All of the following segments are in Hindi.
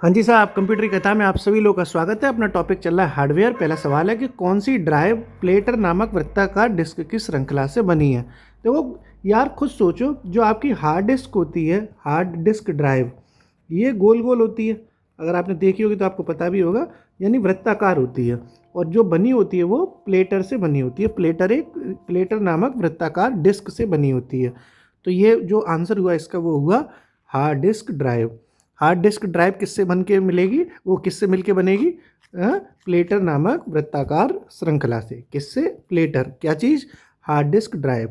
हाँ जी साहब, कंप्यूटर की कथा में आप सभी लोग का स्वागत है। अपना टॉपिक चल रहा है हार्डवेयर। पहला सवाल है कि कौन सी ड्राइव प्लेटर नामक वृत्ताकार डिस्क की श्रृंखला से बनी है। देखो यार, खुद सोचो, जो आपकी हार्ड डिस्क होती है, हार्ड डिस्क ड्राइव, ये गोल गोल होती है। अगर आपने देखी होगी तो आपको पता भी होगा, यानी वृत्ताकार होती है। और जो बनी होती है वो प्लेटर से बनी होती है। प्लेटर नामक वृत्ताकार डिस्क से बनी होती है। तो ये जो आंसर हुआ इसका वो हुआ hard disk drive. Hard disk drive किससे बन के मिलेगी, वो किससे मिलके बनेगी? प्लेटर नामक वृत्ताकार श्रृंखला से। किससे? प्लेटर। क्या चीज़? Hard disk drive.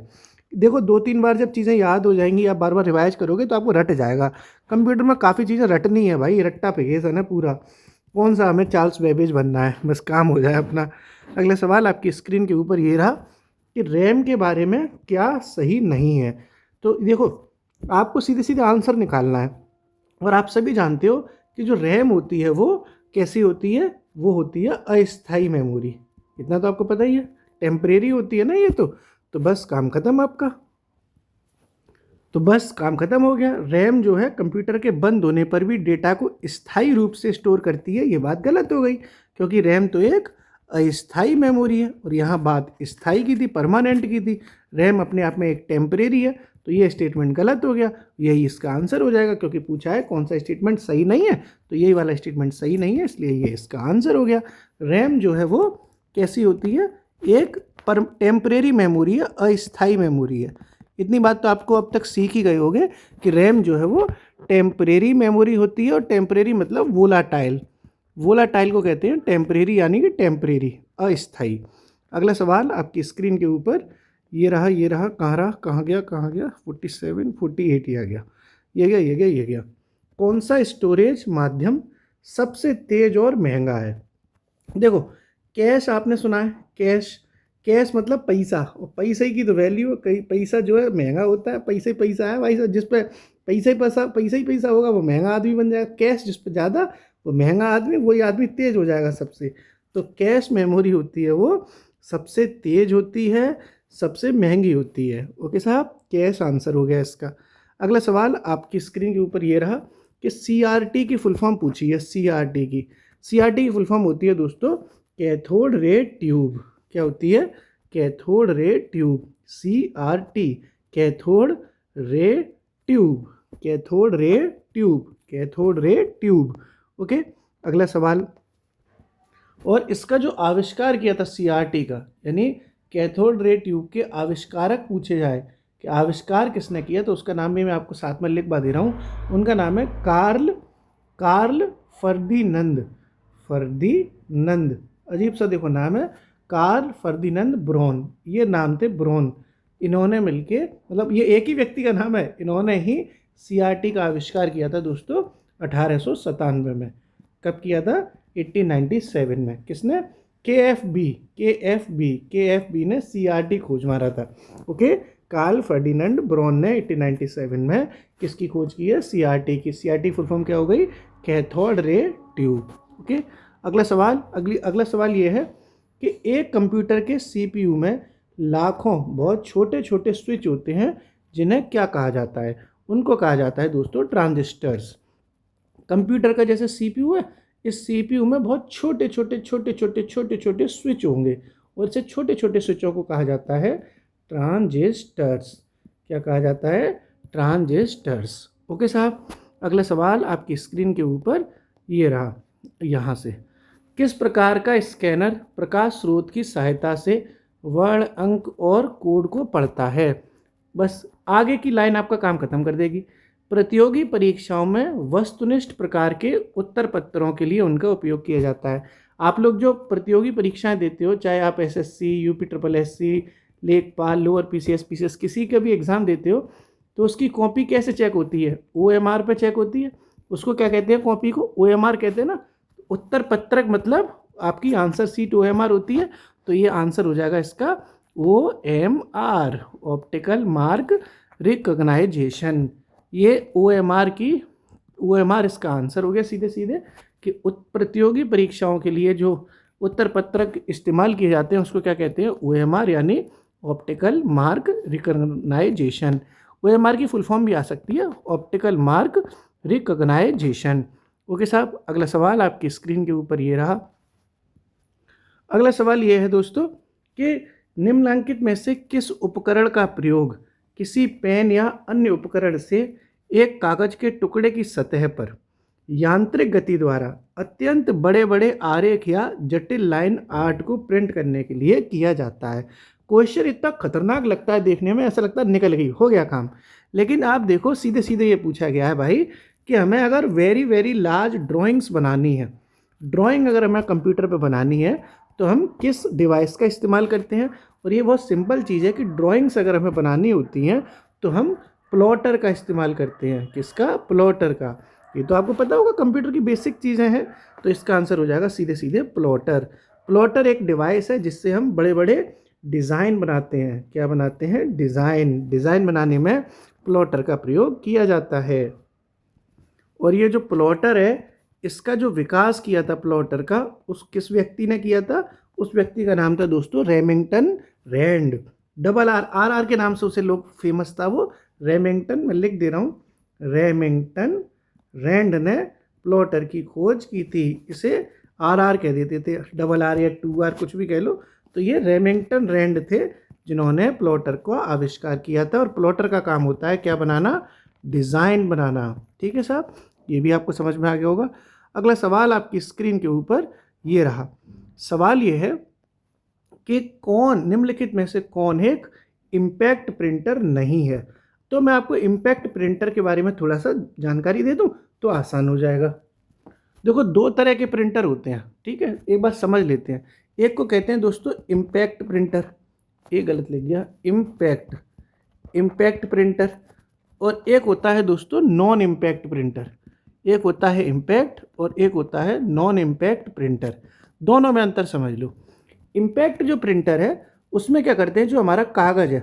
देखो, 2-3 बार जब चीज़ें याद हो जाएंगी, आप बार बार रिवाइज करोगे तो आपको रट जाएगा। कंप्यूटर में काफ़ी चीज़ें रटनी है भाई, रट्टा पिघेसन है पूरा। कौन सा हमें चार्ल्स बेबेज बनना है, बस काम हो जाए अपना। अगला सवाल आपकी स्क्रीन के ऊपर ये रहा कि रैम के बारे में क्या सही नहीं है। तो देखो, आपको सीधे सीधे आंसर निकालना है। और आप सभी जानते हो कि जो रैम होती है वो कैसी होती है? वो होती है अस्थाई मेमोरी। इतना तो आपको पता ही है, टेम्परेरी होती है ना ये तो बस काम खत्म आपका। तो बस काम खत्म हो गया। रैम जो है कंप्यूटर के बंद होने पर भी डेटा को स्थायी रूप से स्टोर करती है। ये बात गलत हो गई, क्योंकि रैम तो एक अस्थाई मेमोरी है और यहाँ बात स्थायी की थी, परमानेंट की थी। रैम अपने आप में एक टेम्परेरी है। तो ये स्टेटमेंट गलत हो गया। यही इसका आंसर हो जाएगा, क्योंकि पूछा है कौन सा स्टेटमेंट सही नहीं है, तो यही वाला स्टेटमेंट सही नहीं है, इसलिए ये इसका आंसर हो गया। रैम जो है वो कैसी होती है? एक टेम्परेरी मेमोरी है, अस्थाई मेमोरी है। इतनी बात तो आपको अब तक सीख ही गए होंगे कि रैम जो है वो टेम्परेरी मेमोरी होती है। और टेम्परेरी मतलब वोलाटाइल। वोलाटाइल को कहते हैं टेम्परेरी, यानी कि टेम्परेरी, अस्थाई। अगला सवाल आपकी स्क्रीन के ऊपर ये रहा। कहाँ गया 47 48 ये आ गया, ये गया। कौन सा स्टोरेज माध्यम सबसे तेज और महंगा है? देखो, कैश आपने सुना है, कैश। कैश मतलब पैसा, और पैसे की तो वैल्यू है। कई पैसा जो है महंगा होता है। पैसा ही पैसा है भाई साहब। जिस पे पैसा ही पैसा होगा वो महंगा आदमी बन जाएगा। कैश जिस पे ज़्यादा, वो महंगा आदमी, वही आदमी तेज हो जाएगा सबसे। तो कैश मेमोरी होती है वो सबसे तेज होती है, सबसे महंगी होती है। ओके साहब, कैश आंसर हो गया इसका। अगला सवाल आपकी स्क्रीन के ऊपर ये रहा कि CRT की फुल फॉर्म पूछी है। CRT की फुल फॉर्म होती है दोस्तों कैथोड रे ट्यूब। क्या होती है? Cathode ray tube. CRT, cathode ray tube, cathode ray tube, cathode ray tube. Okay, अगला सवाल। और इसका जो आविष्कार किया था CRT का, यानी कैथोड रे ट्यूब के आविष्कारक पूछे जाए कि आविष्कार किसने किया, तो उसका नाम भी मैं आपको साथ में लिखवा दे रहा हूँ। उनका नाम है कार्ल फर्दिनंद। अजीब सा देखो नाम है, कार्ल फर्दिनंद ब्रोन। ये नाम थे ब्रोन। इन्होंने मिलके, मतलब ये एक ही व्यक्ति का नाम है, इन्होंने ही CRT का आविष्कार किया था दोस्तों 1897 में। कब किया था? 1897 में। किसने? के एफ बी ने CRT खोज मारा था। ओके, कार्ल फर्डिनेंड ब्रोन ने 1897 में किसकी खोज की है? CRT की। CRT फुल फॉर्म क्या हो गई? Cathode ray tube. ओके, अगला सवाल ये है कि एक कंप्यूटर के CPU में लाखों बहुत छोटे छोटे स्विच होते हैं, जिन्हें क्या कहा जाता है? उनको कहा जाता है दोस्तों ट्रांजिस्टर्स। कंप्यूटर का जैसे CPU है, इस CPU में बहुत छोटे छोटे स्विच होंगे, और इसे छोटे छोटे स्विचों को कहा जाता है ट्रांजिस्टर्स। क्या कहा जाता है? ट्रांजिस्टर्स। ओके साहब, अगला सवाल आपकी स्क्रीन के ऊपर ये रहा। यहाँ से, किस प्रकार का स्कैनर प्रकाश स्रोत की सहायता से वर्ण, अंक और कोड को पढ़ता है? बस आगे की लाइन आपका काम खत्म कर देगी। प्रतियोगी परीक्षाओं में वस्तुनिष्ठ प्रकार के उत्तर पत्रों के लिए उनका उपयोग किया जाता है। आप लोग जो प्रतियोगी परीक्षाएं देते हो, चाहे आप SSC, UP SSC, लेखपाल, लोअर PCS किसी का भी एग्ज़ाम देते हो, तो उसकी कॉपी कैसे चेक होती है? OMR पे चेक होती है। उसको क्या कहते हैं? कॉपी को OMR कहते हैं ना। उत्तर पत्रक मतलब आपकी आंसर सीट OMR होती है। तो ये आंसर हो जाएगा इसका OMR, ऑप्टिकल मार्क रिकॉग्नाइजेशन। ये OMR इसका आंसर हो गया सीधे सीधे। कि प्रतियोगी परीक्षाओं के लिए जो उत्तर पत्रक इस्तेमाल किए जाते हैं उसको क्या कहते हैं? OMR, यानी ऑप्टिकल मार्क रिकॉग्नाइजेशन। OMR की फुल फॉर्म भी आ सकती है, ऑप्टिकल मार्क रिकॉग्नाइजेशन। ओके साहब, अगला सवाल आपकी स्क्रीन के ऊपर ये रहा। अगला सवाल ये है दोस्तों कि निम्नलिखित में से किस उपकरण का प्रयोग किसी पेन या अन्य उपकरण से एक कागज के टुकड़े की सतह पर यांत्रिक गति द्वारा अत्यंत बड़े बड़े आरेख या जटिल लाइन आर्ट को प्रिंट करने के लिए किया जाता है। क्वेश्चन इतना खतरनाक लगता है देखने में, ऐसा लगता है निकल गई, हो गया काम। लेकिन आप देखो सीधे सीधे ये पूछा गया है भाई कि हमें अगर वेरी वेरी लार्ज ड्राइंग्स बनानी है, ड्राइंग अगर हमें कंप्यूटर पे बनानी है तो हम किस डिवाइस का इस्तेमाल करते हैं। और ये बहुत सिंपल चीज़ है कि ड्राइंग्स अगर हमें बनानी होती हैं तो हम प्लॉटर का इस्तेमाल करते हैं। किसका? प्लॉटर का। ये तो आपको पता होगा, कंप्यूटर की बेसिक चीज़ें हैं। तो इसका आंसर हो जाएगा सीधे सीधे प्लॉटर। प्लॉटर एक डिवाइस है जिससे हम बड़े बड़े डिज़ाइन बनाते हैं। क्या बनाते हैं? डिज़ाइन। डिज़ाइन बनाने में प्लॉटर का प्रयोग किया जाता है। और ये जो प्लॉटर है, इसका जो विकास किया था प्लॉटर का, उस किस व्यक्ति ने किया था? उस व्यक्ति का नाम था दोस्तों Remington Rand. Double R, R R के नाम से उसे लोग फेमस था वो, रेमिंगटन। मैं लिख दे रहा हूँ, रेमिंगटन रैंड ने प्लॉटर की खोज की थी। इसे आर आर कह देते थे, डबल आर या टू आर कुछ भी कह लो। तो ये रेमिंगटन रैंड थे जिन्होंने प्लॉटर को आविष्कार किया था। और प्लॉटर का काम होता है क्या बनाना? डिज़ाइन बनाना। ठीक है साहब, ये भी आपको समझ में आ गया होगा। अगला सवाल आपकी स्क्रीन के ऊपर ये रहा। सवाल ये है कि कौन निम्नलिखित में से कौन एक इम्पैक्ट प्रिंटर नहीं है। तो मैं आपको इम्पैक्ट प्रिंटर के बारे में थोड़ा सा जानकारी दे दूं तो आसान हो जाएगा। देखो, दो तरह के प्रिंटर होते हैं, ठीक है, एक बात समझ लेते हैं। एक को कहते हैं दोस्तों इम्पैक्ट प्रिंटर, ये गलत लिख गया, इम्पैक्ट प्रिंटर। और एक होता है दोस्तों नॉन इम्पैक्ट प्रिंटर। एक होता है इम्पैक्ट और एक होता है नॉन इम्पैक्ट प्रिंटर। दोनों में अंतर समझ लो। इम्पैक्ट जो प्रिंटर है उसमें क्या करते हैं, जो हमारा कागज़ है,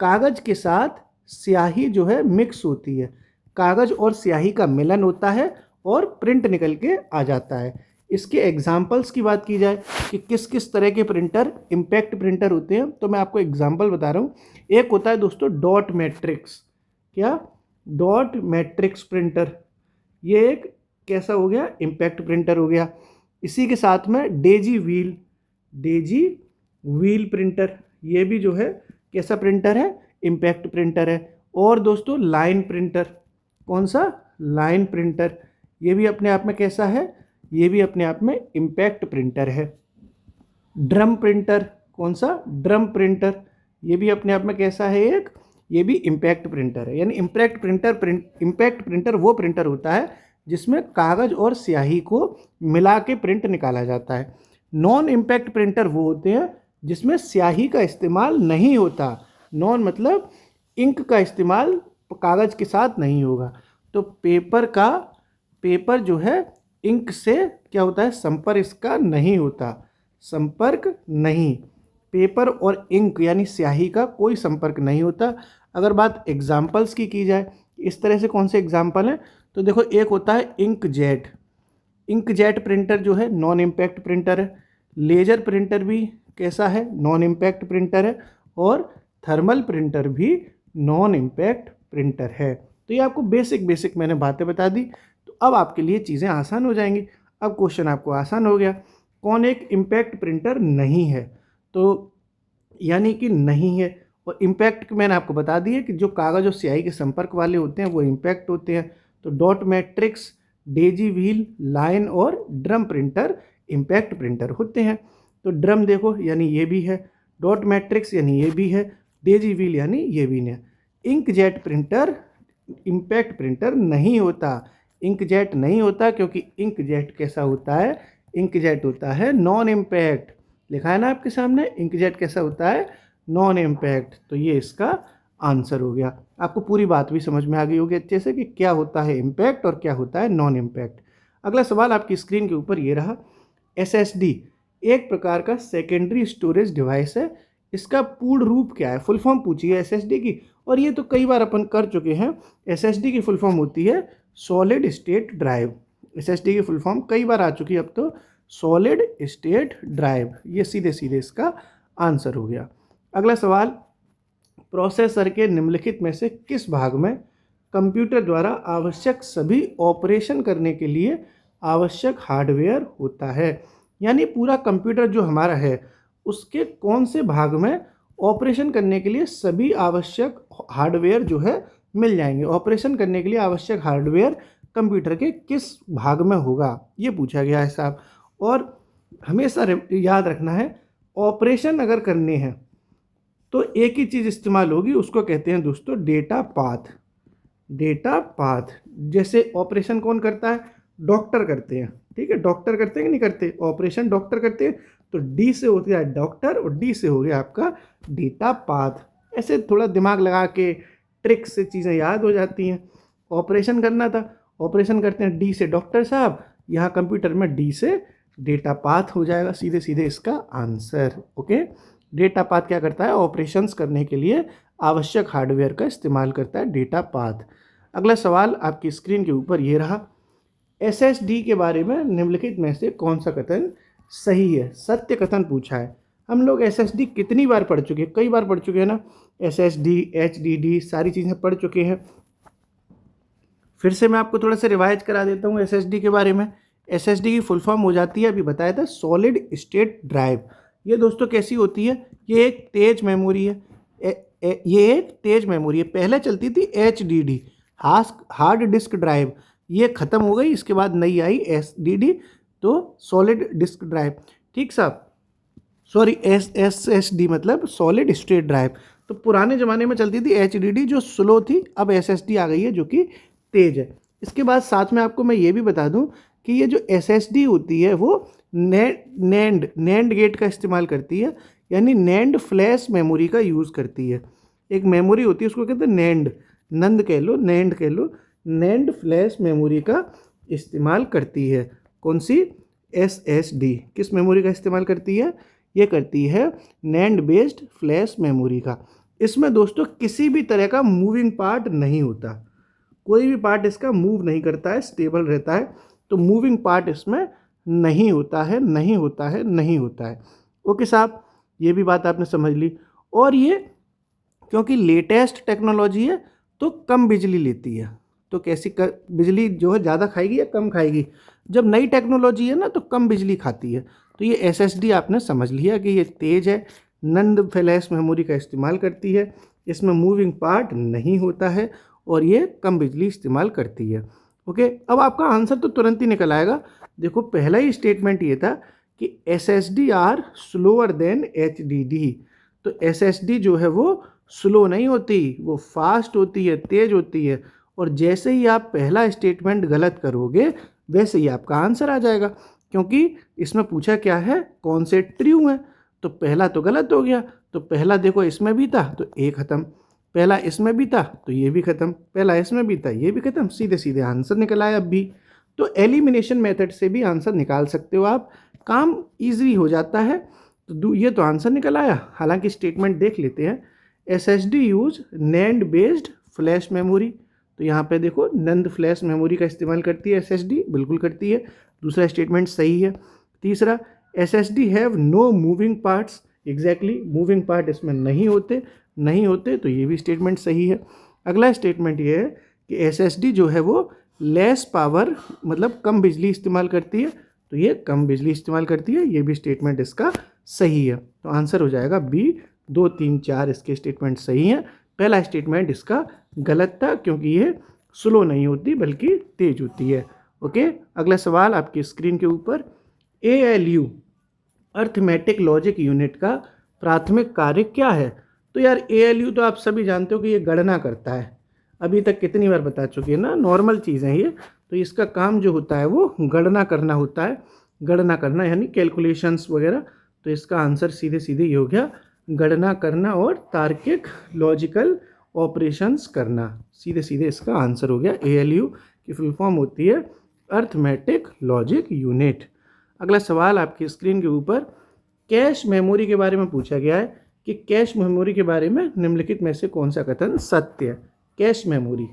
कागज़ के साथ स्याही जो है मिक्स होती है, कागज़ और स्याही का मिलन होता है और प्रिंट निकल के आ जाता है। इसके एग्जाम्पल्स की बात की जाए कि किस किस तरह के प्रिंटर इम्पैक्ट प्रिंटर होते हैं, तो मैं आपको एग्जाम्पल बता रहा हूँ। एक होता है दोस्तों डॉट मैट्रिक्स। क्या? Dot matrix printer. ये एक कैसा हो गया? इम्पैक्ट प्रिंटर हो गया। इसी के साथ में डेजी व्हील प्रिंटर, ये भी जो है कैसा प्रिंटर है? इम्पैक्ट प्रिंटर है। और दोस्तों लाइन प्रिंटर, कौन सा? Line printer. ये भी अपने आप में कैसा है? ये भी अपने आप में इम्पैक्ट प्रिंटर है। ड्रम प्रिंटर, कौन सा? Drum printer. ये भी अपने आप में कैसा है? एक, ये भी इम्पैक्ट प्रिंटर है। यानी इम्पैक्ट प्रिंटर वो प्रिंटर होता है जिसमें कागज़ और स्याही को मिला के प्रिंट निकाला जाता है। नॉन इम्पैक्ट प्रिंटर वो होते हैं जिसमें स्याही का इस्तेमाल नहीं होता। नॉन मतलब इंक का इस्तेमाल कागज़ के साथ नहीं होगा। तो पेपर जो है इंक से क्या होता है? संपर्क इसका नहीं होता, संपर्क नहीं। पेपर और इंक यानी स्याही का कोई संपर्क नहीं होता। अगर बात एग्जाम्पल्स की जाए, इस तरह से कौन से एग्जाम्पल हैं, तो देखो एक होता है इंकजेट प्रिंटर जो है नॉन इम्पैक्ट प्रिंटर है। लेजर प्रिंटर भी कैसा है? नॉन इम्पैक्ट प्रिंटर है। और थर्मल प्रिंटर भी नॉन इम्पैक्ट प्रिंटर है। तो ये आपको बेसिक मैंने बातें बता दी। तो अब आपके लिए चीज़ें आसान हो जाएंगी। अब क्वेश्चन आपको आसान हो गया, कौन एक इम्पैक्ट प्रिंटर नहीं है? तो यानी कि नहीं है। और इम्पैक्ट मैंने आपको बता दी है कि जो कागज़ और स्याही के संपर्क वाले होते हैं वो इम्पैक्ट होते हैं। तो dot matrix, Daisy wheel, line और ड्रम प्रिंटर इम्पैक्ट प्रिंटर होते हैं। तो ड्रम देखो यानी ये भी है, डॉट मैट्रिक्स यानी ये भी है, डेजी व्हील यानी ये भी है। इंकजेट प्रिंटर इम्पैक्ट प्रिंटर नहीं होता। इंकजेट नहीं होता क्योंकि इंकजेट कैसा होता है? इंकजेट होता है नॉन इम्पैक्ट। लिखा है ना आपके सामने, इंकजेट कैसा होता है? Non impact. तो ये इसका आंसर हो गया। आपको पूरी बात भी समझ में आ गई होगी अच्छे से कि क्या होता है इम्पैक्ट और क्या होता है नॉन इम्पैक्ट। अगला सवाल आपकी स्क्रीन के ऊपर ये रहा। SSD एक प्रकार का सेकेंडरी स्टोरेज डिवाइस है। इसका पूर्ण रूप क्या है? फुल फॉर्म पूछी है SSD की, और ये तो कई बार अपन कर चुके हैं। SSD की फुल फॉर्म होती है सॉलिड स्टेट ड्राइव। SSD की फुल फॉर्म कई बार आ चुकी है अब तो, सॉलिड स्टेट ड्राइव। ये सीधे सीधे इसका आंसर हो गया। अगला सवाल, प्रोसेसर के निम्नलिखित में से किस भाग में कंप्यूटर द्वारा आवश्यक सभी ऑपरेशन करने के लिए आवश्यक हार्डवेयर होता है। यानी पूरा कंप्यूटर जो हमारा है उसके कौन से भाग में ऑपरेशन करने के लिए सभी आवश्यक हार्डवेयर जो है मिल जाएंगे। ऑपरेशन करने के लिए आवश्यक हार्डवेयर कंप्यूटर के किस भाग में होगा, ये पूछा गया है साहब। और हमेशा याद रखना है, ऑपरेशन अगर करने हैं तो एक ही चीज़ इस्तेमाल होगी, उसको कहते हैं दोस्तों डेटा पाथ। डेटा पाथ जैसे ऑपरेशन कौन करता है? डॉक्टर करते हैं, ठीक है। डॉक्टर करते हैं कि नहीं करते? ऑपरेशन डॉक्टर करते हैं, तो डी से होता है डॉक्टर और डी से हो गया आपका डेटा पाथ। ऐसे थोड़ा दिमाग लगा के ट्रिक से चीज़ें याद हो जाती हैं। ऑपरेशन करना था, ऑपरेशन करते हैं डी से डॉक्टर साहब, यहाँ कंप्यूटर में डी से डेटा पाथ हो जाएगा, सीधे सीधे इसका आंसर। ओके, डेटा पाथ क्या करता है? ऑपरेशंस करने के लिए आवश्यक हार्डवेयर का इस्तेमाल करता है डेटा पाथ। अगला सवाल आपकी स्क्रीन के ऊपर ये रहा, एसएसडी के बारे में निम्नलिखित में से कौन सा कथन सही है? सत्य कथन पूछा है। हम लोग एसएसडी कितनी बार पढ़ चुके हैं? कई बार पढ़ चुके हैं ना, एसएसडी, एचडीडी, सारी चीज़ें पढ़ चुके हैं। फिर से मैं आपको थोड़ा सा रिवाइज करा देता हूँ एसएसडी के बारे में। एसएसडी की फुल फॉर्म हो जाती है, अभी बताया था, सॉलिड स्टेट ड्राइव। ये दोस्तों कैसी होती है? ये एक तेज मेमोरी है। ये एक तेज मेमोरी है। पहले चलती थी एचडीडी, हार्ड डिस्क ड्राइव, ये ख़त्म हो गई, इसके बाद नई आई एसडीडी, तो सॉलिड डिस्क ड्राइव। ठीक साहब, सॉरी एसएसडी मतलब सॉलिड स्टेट ड्राइव। तो पुराने ज़माने में चलती थी एचडीडी जो स्लो थी, अब एसएसडी आ गई है जो कि तेज है। इसके बाद साथ में आपको मैं ये भी बता दूं कि ये जो एसएसडी होती है वो नैंड गेट का इस्तेमाल करती है, यानी नैंड फ्लैश मेमोरी का यूज़ करती है। एक मेमोरी होती है उसको कहते हैं नैंड, नंद कह लो, नैंड कह लो, नैंड फ्लैश मेमोरी का इस्तेमाल करती है। कौन सी? एसएसडी। किस मेमोरी का इस्तेमाल करती है? ये करती है नैंड बेस्ड फ्लैश मेमोरी का। इसमें दोस्तों किसी भी तरह का मूविंग पार्ट नहीं होता, कोई भी पार्ट इसका मूव नहीं करता है, स्टेबल रहता है। तो मूविंग पार्ट इसमें नहीं होता है, नहीं होता है, नहीं होता है। ओके साहब, ये भी बात आपने समझ ली। और ये क्योंकि लेटेस्ट टेक्नोलॉजी है तो कम बिजली लेती है। तो कैसी बिजली जो है ज़्यादा खाएगी या कम खाएगी? जब नई टेक्नोलॉजी है ना तो कम बिजली खाती है। तो ये एसएसडी आपने समझ लिया कि ये तेज है, नंद फ्लैश मेमोरी का इस्तेमाल करती है, इसमें मूविंग पार्ट नहीं होता है और ये कम बिजली इस्तेमाल करती है। ओके, अब आपका आंसर तो तुरंत ही निकल आएगा। देखो, पहला ही स्टेटमेंट ये था कि SSD are slower than HDD. तो एसएसडी जो है वो स्लो नहीं होती, वो फास्ट होती है, तेज होती है। और जैसे ही आप पहला स्टेटमेंट गलत करोगे वैसे ही आपका आंसर आ जाएगा, क्योंकि इसमें पूछा क्या है? कौन से ट्रू है? तो पहला तो गलत हो गया। तो पहला देखो इसमें भी था तो ए खत्म, पहला इसमें भी था तो ये भी खत्म, पहला इसमें भी था ये भी खत्म, सीधे सीधे आंसर निकल आया। अब भी तो एलिमिनेशन मेथड से भी आंसर निकाल सकते हो आप, काम ईजी हो जाता है। तो ये तो आंसर निकल आया। हालांकि स्टेटमेंट देख लेते हैं, SSD use NAND based flash memory. तो यहाँ पे देखो नंद फ्लैश मेमोरी का इस्तेमाल करती है एसएसडी, बिल्कुल करती है, दूसरा स्टेटमेंट सही है। तीसरा, SSD have no moving parts, exactly moving part इसमें नहीं होते, तो ये भी स्टेटमेंट सही है। अगला स्टेटमेंट ये है कि एसएसडी जो है वो लेस पावर मतलब कम बिजली इस्तेमाल करती है, तो ये कम बिजली इस्तेमाल करती है, ये भी स्टेटमेंट इसका सही है। तो आंसर हो जाएगा बी। 2, 3, 4 इसके स्टेटमेंट सही हैं। पहला स्टेटमेंट इसका गलत था क्योंकि ये स्लो नहीं होती बल्कि तेज होती है। ओके, अगला सवाल आपकी स्क्रीन के ऊपर, ALU अर्थमेटिक लॉजिक यूनिट का प्राथमिक कार्य क्या है? तो यार ALU तो आप सभी जानते हो कि ये गणना करता है, अभी तक कितनी बार बता चुके हैं ना, नॉर्मल चीज़ है ये। तो इसका काम जो होता है वो गणना करना होता है, गणना करना यानी कैलकुलेशंस वगैरह। तो इसका आंसर सीधे सीधे ये हो गया, गणना करना और तार्किक लॉजिकल ऑपरेशंस करना, सीधे सीधे इसका आंसर हो गया। ALU की फुल फॉर्म होती है अर्थमेटिक लॉजिक यूनिट। अगला सवाल आपकी स्क्रीन के ऊपर, कैश मेमोरी के बारे में पूछा गया है कि कैश मेमोरी के बारे में निम्नलिखित में से कौन सा कथन सत्य है? कैश मेमोरी,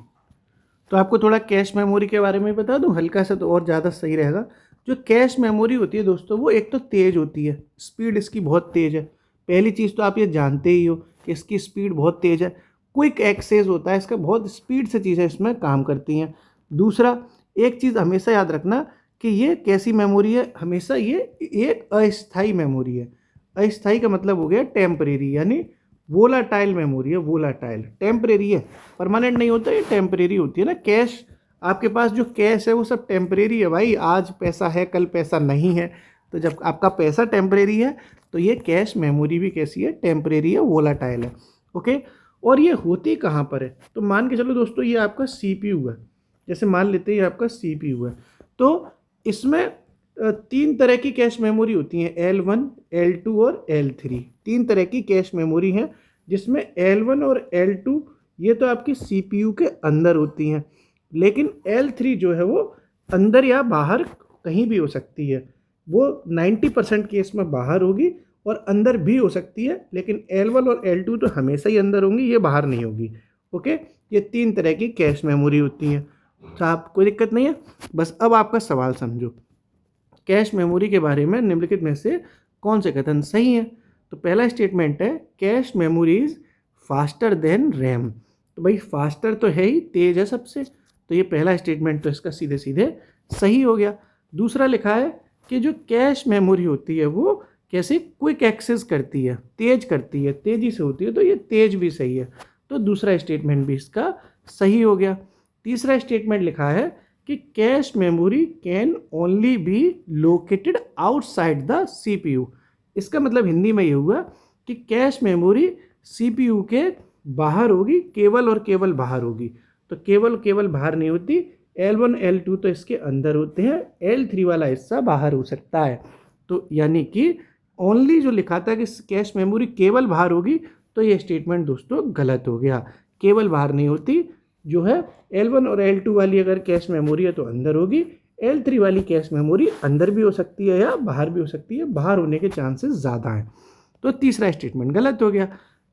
तो आपको थोड़ा कैश मेमोरी के बारे में बता दूं हल्का सा, तो और ज़्यादा सही रहेगा। जो कैश मेमोरी होती है दोस्तों, वो एक तो तेज़ होती है, स्पीड इसकी बहुत तेज़ है। पहली चीज़ तो आप ये जानते ही हो कि इसकी स्पीड बहुत तेज़ है। क्विक एक्सेस होता है इसका, बहुत स्पीड से चीज़ें इसमें काम करती हैं। दूसरा, एक चीज़ हमेशा याद रखना कि ये कैसी मेमोरी है, हमेशा ये एक अस्थाई मेमोरी है। अस्थाई का मतलब हो गया टेम्परेरी, यानी वोलाटाइल मेमोरी है। वोलाटाइल टेम्परेरी है, परमानेंट नहीं होता, ये टेम्परेरी होती है ना। कैश, आपके पास जो कैश है वो सब टेम्परेरी है भाई, आज पैसा है कल पैसा नहीं है। तो जब आपका पैसा टेम्परेरी है तो ये कैश मेमोरी भी कैसी है, टेम्परेरी है, वोलाटाइल है। ओके, और ये होती कहाँ पर है, तो मान के चलो दोस्तों ये आपका CPU है। जैसे मान लेते हैं ये आपका CPU है, तो इसमें 3 तरह की कैश मेमोरी होती हैं, L1, L2 और L3। 3 तरह की कैश मेमोरी हैं, जिसमें L1 और L2 ये तो आपकी CPU के अंदर होती हैं, लेकिन L3 जो है वो अंदर या बाहर कहीं भी हो सकती है। वो 90% केस में बाहर होगी और अंदर भी हो सकती है, लेकिन L1 और L2 तो हमेशा ही अंदर होंगी, ये बाहर नहीं होगी। ओके, ये 3 तरह की कैश मेमोरी होती हैं। साहब कोई दिक्कत नहीं है, बस अब आपका सवाल समझो। कैश मेमोरी के बारे में निम्नलिखित में से कौन से कथन सही हैं? तो पहला स्टेटमेंट है cache memory is faster than RAM. तो भाई फास्टर तो है ही, तेज है सबसे, तो ये पहला स्टेटमेंट तो इसका सीधे सीधे सही हो गया। दूसरा लिखा है कि जो कैश मेमोरी होती है वो कैसे क्विक एक्सेस करती है, तेज करती है, तेजी से होती है, तो ये तेज भी सही है, तो दूसरा स्टेटमेंट भी इसका सही हो गया। तीसरा स्टेटमेंट लिखा है कि cache memory can only be located outside the CPU। इसका मतलब हिंदी में ये हुआ कि कैश मेमोरी CPU के बाहर होगी, केवल और केवल बाहर होगी। तो केवल बाहर नहीं होती, L1 L2 तो इसके अंदर होते हैं, L3 वाला हिस्सा बाहर हो सकता है। तो यानी कि ओनली जो लिखा था कि कैश मेमोरी केवल बाहर होगी, तो ये स्टेटमेंट दोस्तों गलत हो गया। केवल बाहर नहीं होती, जो है L1 और L2 वाली अगर कैश मेमोरी है तो अंदर होगी, L3 वाली कैश मेमोरी अंदर भी हो सकती है या बाहर भी हो सकती है, बाहर होने के चांसेस ज़्यादा हैं। तो तीसरा स्टेटमेंट गलत हो गया।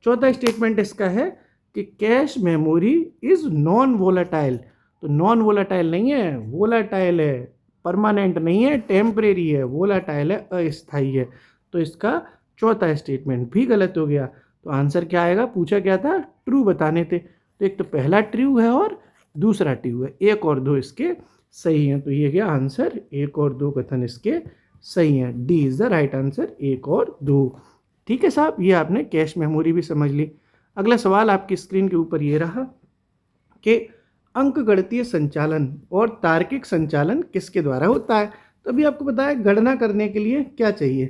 चौथा स्टेटमेंट इसका है कि cache memory is non volatile. तो नॉन वोलाटाइल नहीं है, वोलाटाइल है, परमानेंट नहीं है, टेम्परेरी है, वोलाटाइल है, अस्थाई है। तो इसका चौथा स्टेटमेंट भी गलत हो गया। तो आंसर क्या आएगा, पूछा क्या था, ट्रू बताने थे। तो एक तो पहला ट्रू है और दूसरा ट्रू है, 1 और 2 इसके सही हैं। तो ये क्या आंसर, 1 और 2 कथन इसके सही हैं। D is the right answer, 1 और 2। ठीक है साहब, ये आपने कैश मेमोरी भी समझ ली। अगला सवाल आपकी स्क्रीन के ऊपर ये रहा कि अंकगणितीय संचालन और तार्किक संचालन किसके द्वारा होता है। तो अभी आपको पता है गणना करने के लिए क्या चाहिए,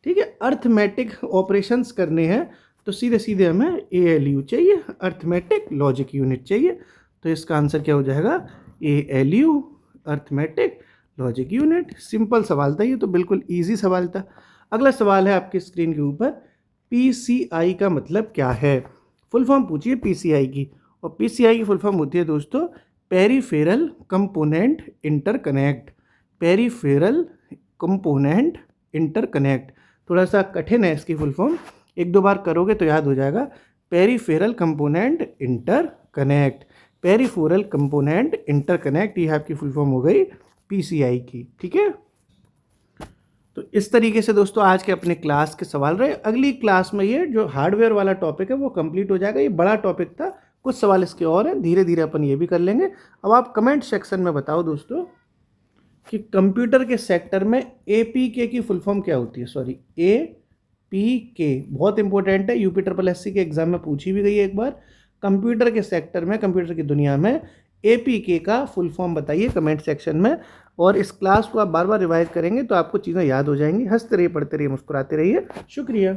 ठीक है, अर्थमेटिक ऑपरेशंस करने हैं, तो सीधे सीधे हमें ALU चाहिए, अर्थमेटिक लॉजिक यूनिट चाहिए। तो इसका आंसर क्या हो जाएगा, ALU, arithmetic logic unit. Simple सवाल था ये, तो बिल्कुल इजी सवाल था। अगला सवाल है आपकी स्क्रीन के ऊपर, PCI का मतलब क्या है। फुल फॉर्म पूछिए PCI की, और PCI की फुल फॉर्म होती है दोस्तों peripheral component interconnect. Peripheral component interconnect, थोड़ा सा कठिन है इसकी फुल फॉर्म, 1-2 बार करोगे तो याद हो जाएगा। Peripheral component interconnect, peripheral component interconnect, ये आपकी फुल फॉर्म हो गई PCI की। ठीक है, तो इस तरीके से दोस्तों आज के अपने क्लास के सवाल रहे। अगली क्लास में ये जो हार्डवेयर वाला टॉपिक है वो कंप्लीट हो जाएगा। ये बड़ा टॉपिक था, कुछ सवाल इसके और हैं, धीरे धीरे अपन ये भी कर लेंगे। अब आप कमेंट सेक्शन में बताओ दोस्तों कि कंप्यूटर के सेक्टर में APK की फुल फॉर्म क्या होती है। सॉरी, APK बहुत इंपॉर्टेंट है, UPSSC के एग्जाम में पूछी भी गई है एक बार। कंप्यूटर के सेक्टर में, कंप्यूटर की दुनिया में APK का फुल फॉर्म बताइए कमेंट सेक्शन में। और इस क्लास को आप बार बार रिवाइज करेंगे तो आपको चीज़ें याद हो जाएंगी। हंसते रहिए, पढ़ते रहिए, मुस्कुराते रहिए। शुक्रिया।